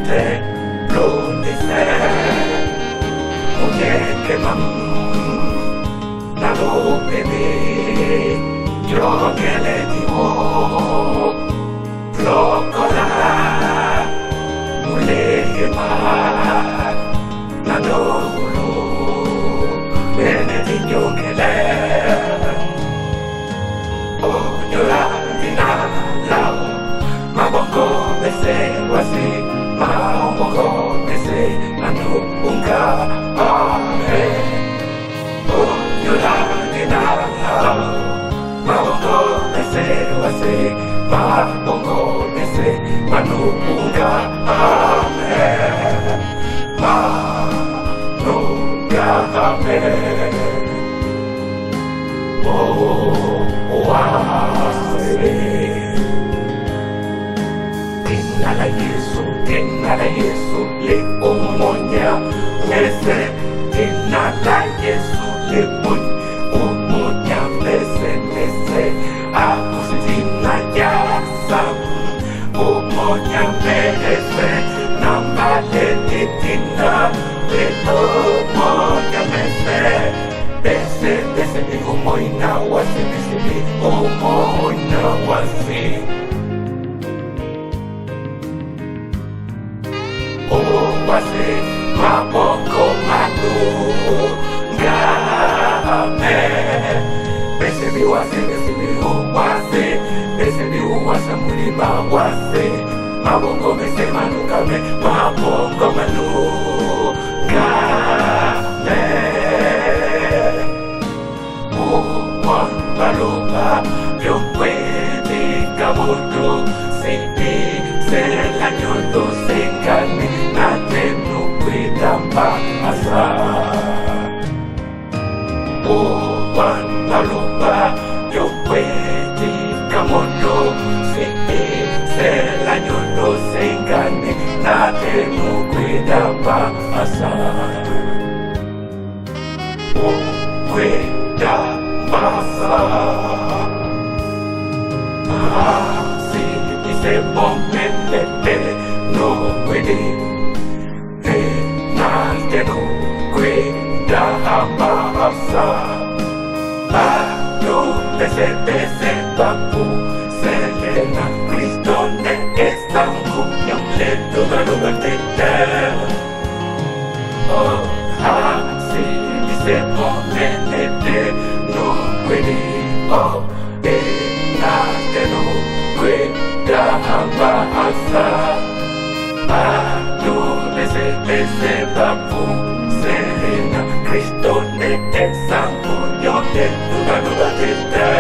te blundise Ungeke mam Nalupimi Drogele di ho Blokola Mulehima Nanolu Benedi nyongele Onyola Dinala Maboko Bese Wasi Maboko Bese Nanu Unga Ahe Onyola Dinala Maboko Bese Wasi Maboko Bese Nanu Unga Ahe Manuga Ahe Tinala Yesu, le umonya mese. Tinala Yesu, le umonya mese. Aku sitina yasam, umonya mese. Nambale titina, le umonya mese. Bese di umoina wasi, bese di umoina wasi. Wasi maboko matu ngame Bese bi wasi, bese bi uwasi Bese bi uwasa mulima wasi Maboko bese manu kame Maboko manu ngame Uwan baluba Yukwe di kamutu Siti sela nyoto sekane Natenu kuidamba asa Uwan baluba Yukwe di kamutu Siti sela nyoto sekane Natenu kuidamba asa Kuidamba asa Se pomete no puede Nante no cuida amasa No bese papu Selena Cristo ne estangu Yang leto galuga tete Oh si se pomete no puede Oh Nante no cuida bahasa Anu bese papu Selena Cristo ne esangu Nyote tuga tete